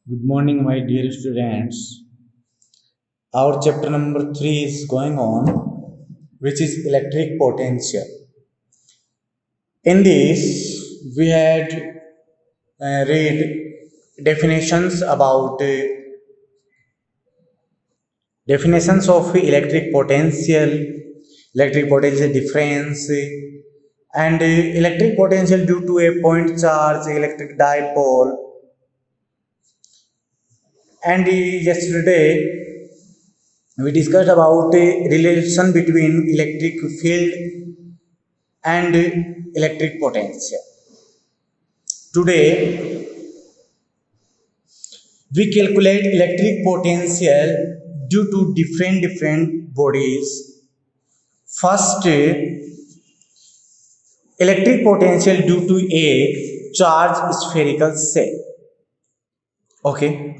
Good morning, my dear students. Our chapter number 3 is going on, which is electric potential. In this, we had read definitions about definitions of electric potential difference, and electric potential due to a point charge, electric dipole. And yesterday we discussed about a relation between electric field and electric potential. Today we calculate electric potential due to different bodies. First, electric potential due to a charged spherical cell. Okay,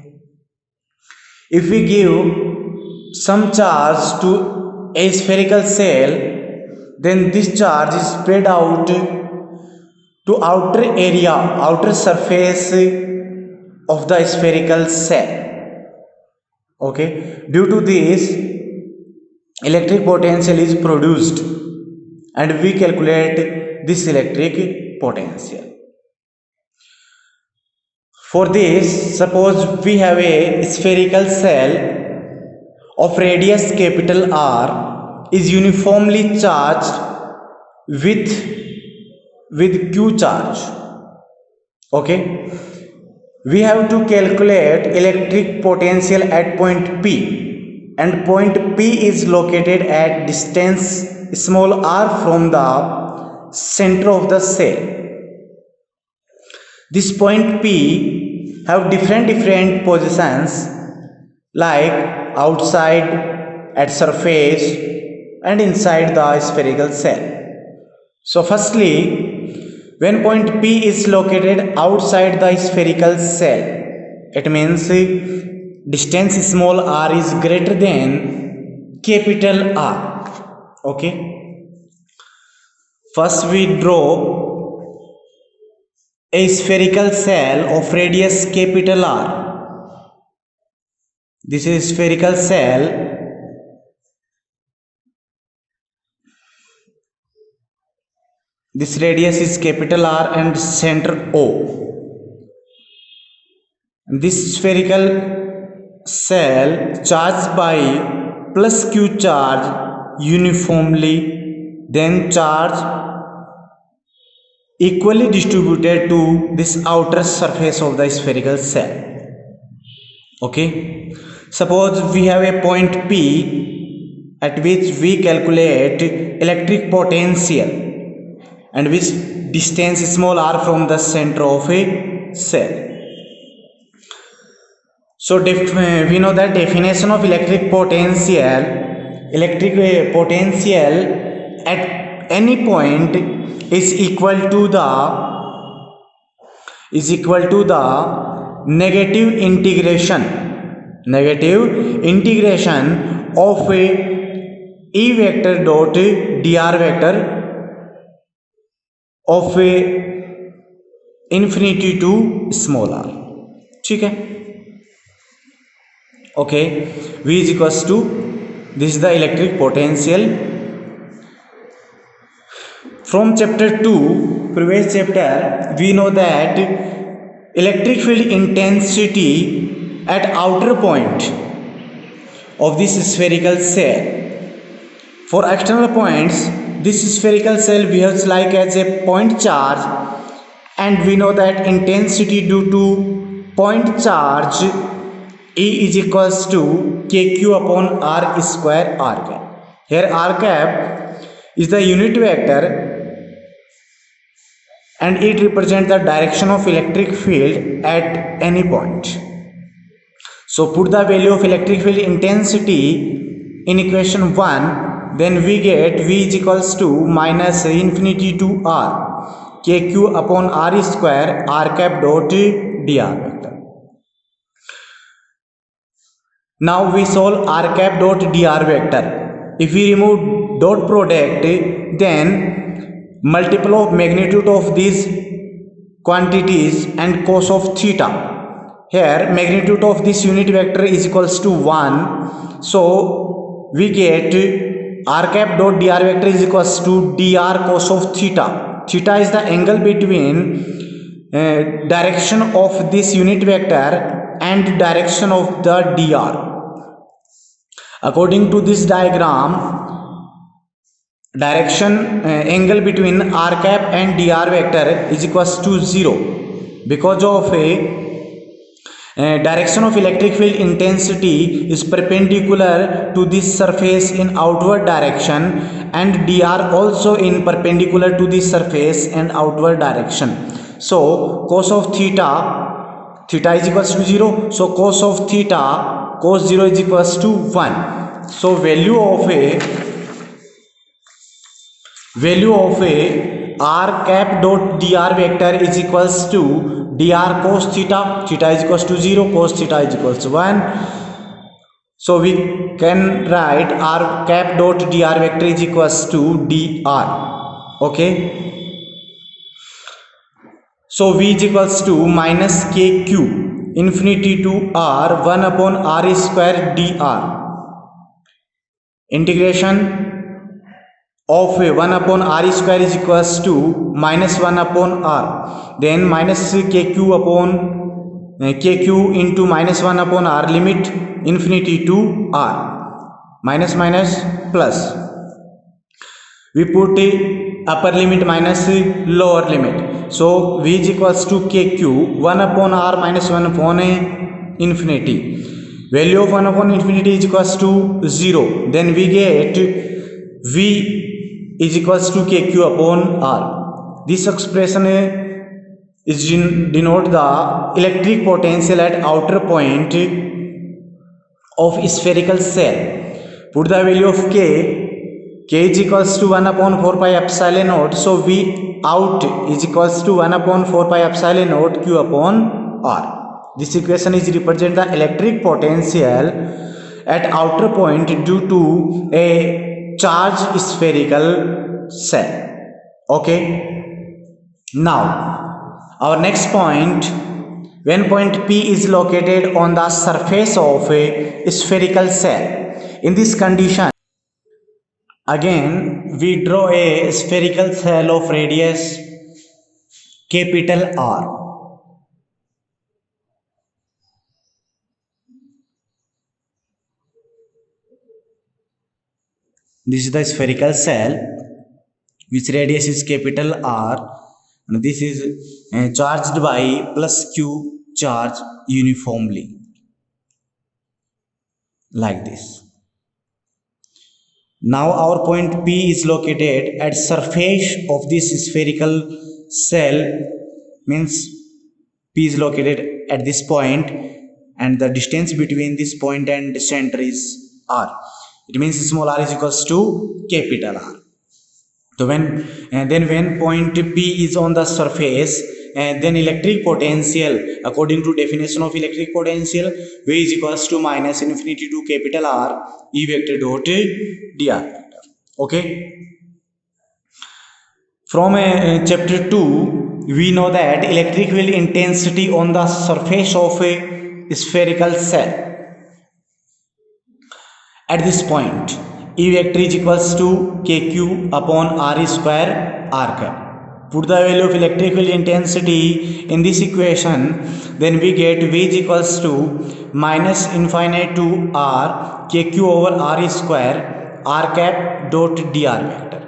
if we give some charge to a spherical cell, then this charge is spread out to outer surface of the spherical cell. Okay, due to this electric potential is produced and we calculate this electric potential. For this, suppose we have a spherical cell of radius capital R is uniformly charged with Q charge. Okay, we have to calculate electric potential at point P, and point P is located at distance small r from the center of the cell. This point P have different positions, like outside, at surface, and inside the spherical cell. So firstly, when point P is located outside the spherical cell, it means distance small r is greater than capital R. Okay. First we draw a spherical cell of radius capital R. This is spherical cell. This radius is capital R and center O. This spherical cell charged by plus Q charge uniformly, then charge equally distributed to this outer surface of the spherical cell. Okay, suppose we have a point P at which we calculate electric potential and which distance small r from the center of a cell. So we know that definition of electric potential at any point is equal to the negative integration of a E vector dot dr vector of a infinity to small r. ठीक है. Okay, V is equals to, this is the electric potential. From chapter 2, previous chapter, we know that electric field intensity at outer point of this spherical cell. For external points, this spherical cell behaves like as a point charge, and we know that intensity due to point charge E is equals to kq upon r square r cap. Here r cap is the unit vector and it represents the direction of electric field at any point. So put the value of electric field intensity in equation 1, then we get V is equals to minus infinity to r kq upon r square r cap dot dr vector. Now we solve r cap dot dr vector. If we remove dot product, then multiple of magnitude of these quantities and cos of theta. here magnitude of this unit vector is equals to 1. So we get r cap dot dr vector is equals to dr cos of theta. Theta is the angle between direction of this unit vector and direction of the dr. According to this diagram, direction angle between r cap and dr vector is equals to 0 because of a direction of electric field intensity is perpendicular to this surface in outward direction and dr also in perpendicular to this surface and outward direction. So cos of theta is equals to 0. So cos of theta cos 0 is equals to 1. So value of a r cap dot dr vector is equals to dr cos theta. Theta is equals to 0, cos theta is equals to 1. So we can write r cap dot dr vector is equals to dr. Okay, so v is equals to minus kq infinity to r 1 upon r square dr. Integration of 1 upon r square is equals to minus 1 upon r, then minus kq upon kq into minus 1 upon r, limit infinity to r, minus minus plus. We put upper limit minus lower limit. So v is equals to kq 1 upon r minus 1 upon infinity. Value of 1 upon infinity is equals to 0. Then we get v is equals to kq upon r. This expression is denote the electric potential at outer point of spherical cell. Put the value of k is equals to 1 upon 4 pi epsilon naught. So v out is equals to 1 upon 4 pi epsilon naught q upon r. This equation is represent the electric potential at outer point due to a charged spherical cell. Okay, now our next point, when point P is located on the surface of a spherical cell. In this condition, again we draw a spherical cell of radius capital R. This is the spherical cell which radius is capital R, and this is charged by plus Q charge uniformly like this. Now our point P is located at surface of this spherical cell, means P is located at this point and the distance between this point and the center is R. It means small r is equals to capital R. So when point P is on the surface, then electric potential, according to definition of electric potential, V is equals to minus infinity to capital R E vector dot dr vector. Okay. From chapter 2, we know that electric field intensity on the surface of a spherical cell. At this point, E vector is equals to kq upon r square r cap. Put the value of electric field intensity in this equation, then we get V is equals to minus infinite to r kq over r square r cap dot dr vector.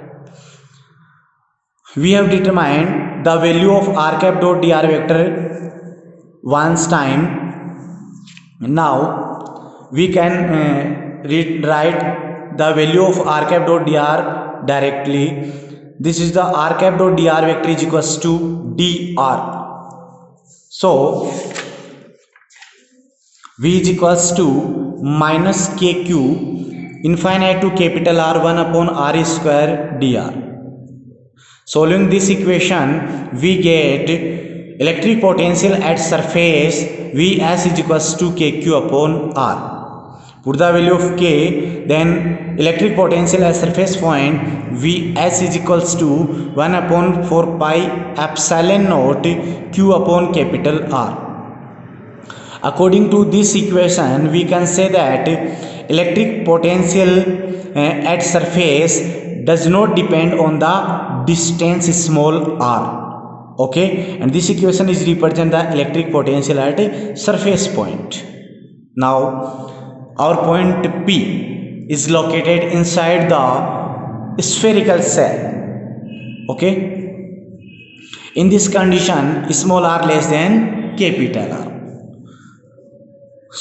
We have determined the value of r cap dot dr vector once time. Now we can write the value of r cap dot dr directly. This is the r cap dot dr vector is equals to dr. So V is equals to minus kq infinite to capital R 1 upon r square dr. Solving this equation, we get electric potential at surface Vs is equals to kq upon r. Put the value of k, then electric potential at surface point Vs is equals to 1 upon 4 pi epsilon naught q upon capital R. according to this equation we can say that electric potential at surface does not depend on the distance small r. Okay, and this equation is represent the electric potential at surface point. Now our point P is located inside the spherical cell. Okay, in this condition small r less than capital R.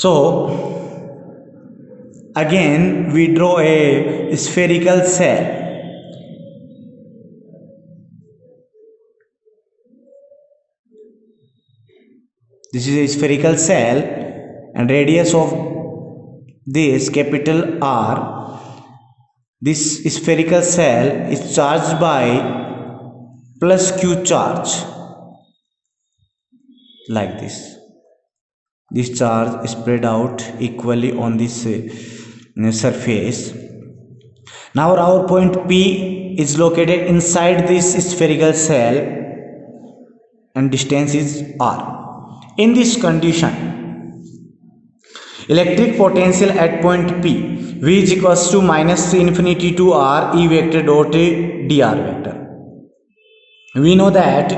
So again we draw a spherical cell. This is a spherical cell and radius of this capital R. This spherical cell is charged by plus Q charge, like this. This charge is spread out equally on this surface. Now our point P is located inside this spherical cell and distance is R. In this condition electric potential at point P V is equals to minus infinity to R E vector dot dr vector. We know that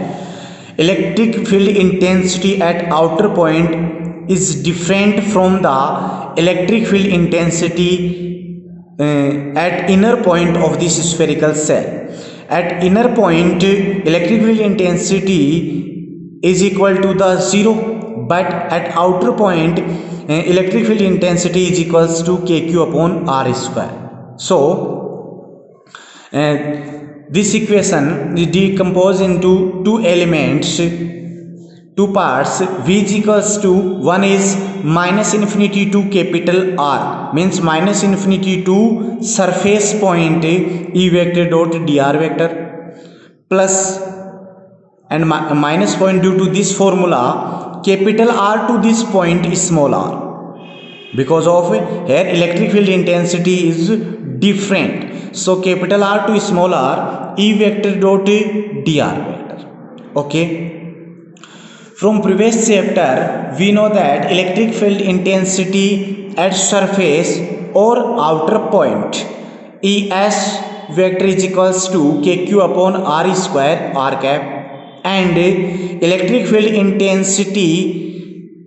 electric field intensity at outer point is different from the electric field intensity at inner point of this spherical cell. At inner point electric field intensity is equal to the 0, but at outer point electric field intensity is equals to kq upon r square. So this equation is decomposed into two elements, two parts. V is equals to, one is minus infinity to capital R, means minus infinity to surface point E vector dot dr vector, plus and minus point due to this formula capital R to this point is small r, because of here electric field intensity is different. So capital R to small r E vector dot dr vector. Okay, from previous chapter we know that electric field intensity at surface or outer point ES vector is equals to kq upon r square r cap, and electric field intensity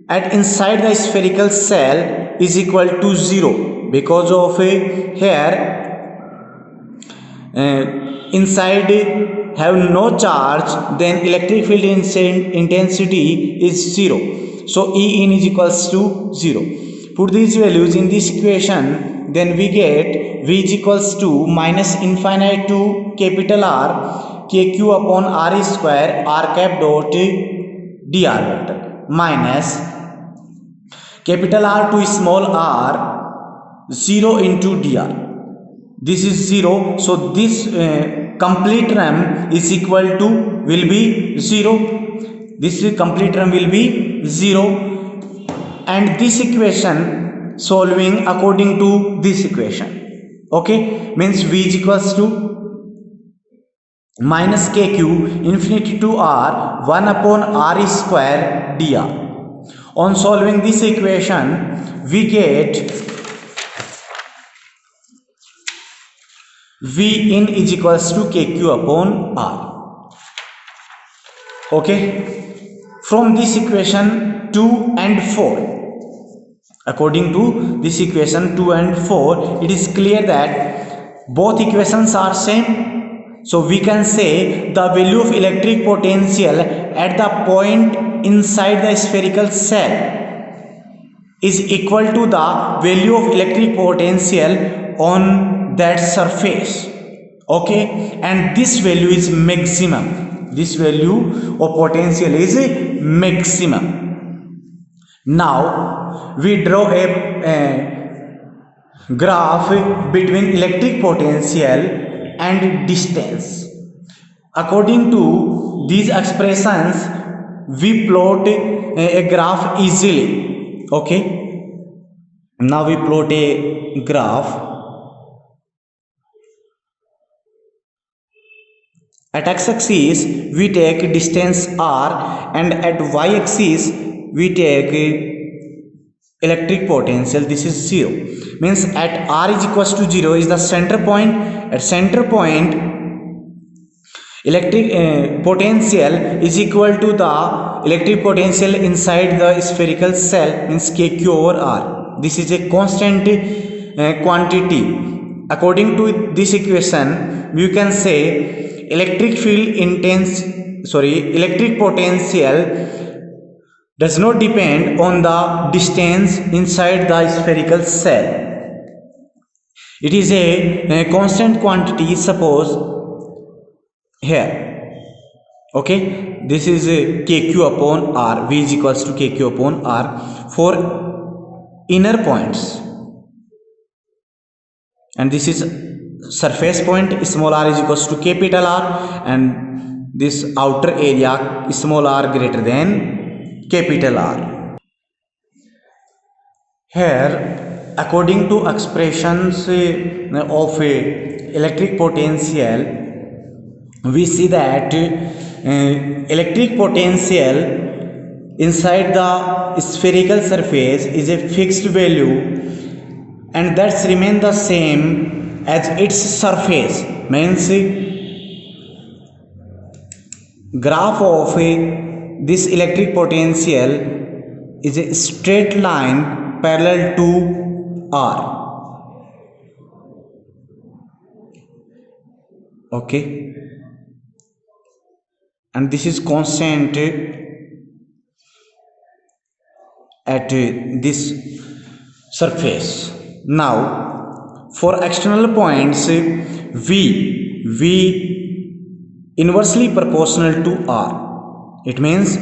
at inside the spherical cell is equal to 0, because of here inside have no charge, then electric field intensity is 0. So E in is equals to 0. Put these values in this equation, then we get V is equals to minus infinite to capital R kq upon r square r cap dot dr vector minus capital R to small r 0 into dr. This is 0, so this complete term is equal to will be 0. This complete term will be 0, and this equation solving according to this equation. Okay, means V is equals to minus kq infinity to r 1 upon r square dr. On solving this equation we get V in is equals to kq upon r. Okay, from this equation 2 and 4, according to this equation 2 and 4, it is clear that both equations are same. So we can say the value of electric potential at the point inside the spherical cell is equal to the value of electric potential on that surface. Okay, and this value is maximum. This value of potential is maximum. Now we draw a graph between electric potential and distance. According to these expressions we plot a graph easily. Okay, now we plot a graph. At x-axis we take distance r, and at y-axis we take electric potential, this is 0, means at r is equals to 0 is the center point. At center point electric potential is equal to the electric potential inside the spherical cell, means kq over r. This is a constant quantity. According to this equation you can say electric potential does not depend on the distance inside the spherical cell. It is a constant quantity. Suppose here, okay, this is kq upon r, v is equals to kq upon r for inner points, and this is surface point, small r is equals to capital R, and this outer area small r greater than capital R. Here, according to expressions of electric potential, we see that electric potential inside the spherical surface is a fixed value, and that's remain the same as its surface, means graph of this electric potential is a straight line parallel to r. Okay, and this is constant at this surface. Now for external points v inversely proportional to r. It means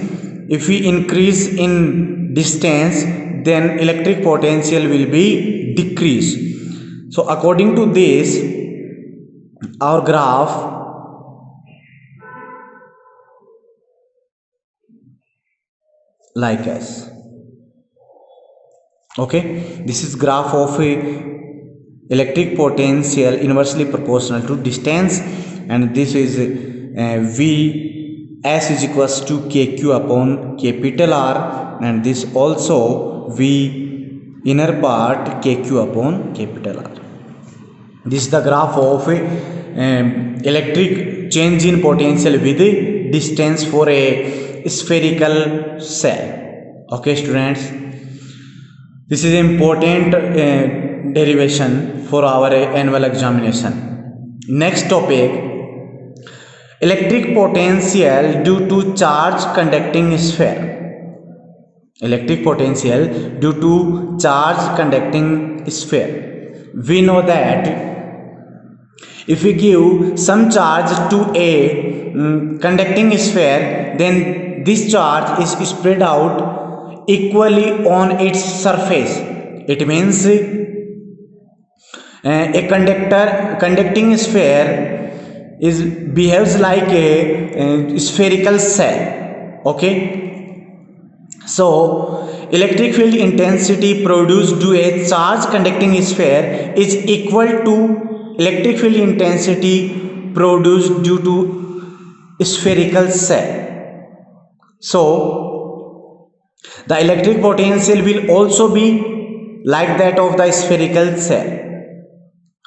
if we increase in distance then electric potential will be decreased. So according to this our graph like as, okay, this is graph of a electric potential inversely proportional to distance, and this is v s is equals to kq upon capital R, and this also v inner part kq upon capital R. This is the graph of electric change in potential with distance for a spherical cell. Okay students, this is important derivation for our annual examination. Next topic, electric potential due to charge conducting sphere. Electric potential due to charge conducting sphere. We know that if we give some charge to a conducting sphere, then this charge is spread out equally on its surface. It means a conducting sphere behaves like a spherical cell. Okay, so electric field intensity produced to a charge conducting sphere is equal to electric field intensity produced due to spherical cell. So the electric potential will also be like that of the spherical cell.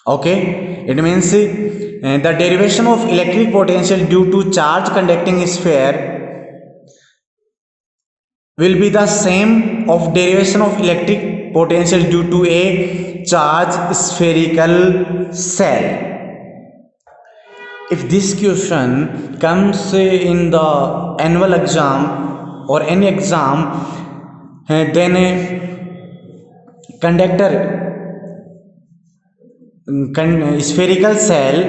Okay, it means the derivation of electric potential due to charge conducting sphere will be the same of derivation of electric potential due to a charge spherical cell. If this question comes in the annual exam or any exam, then a spherical cell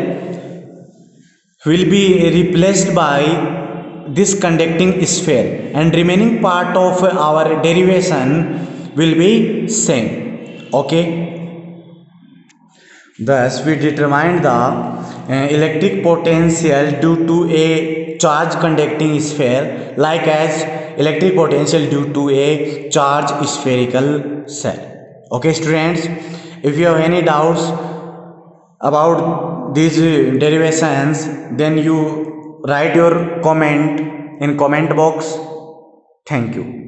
will be replaced by this conducting sphere, and remaining part of our derivation will be same. Okay, thus we determined the electric potential due to a charge conducting sphere like as electric potential due to a charge spherical cell. Okay students, if you have any doubts about these derivations, then you write your comment in comment box. Thank you.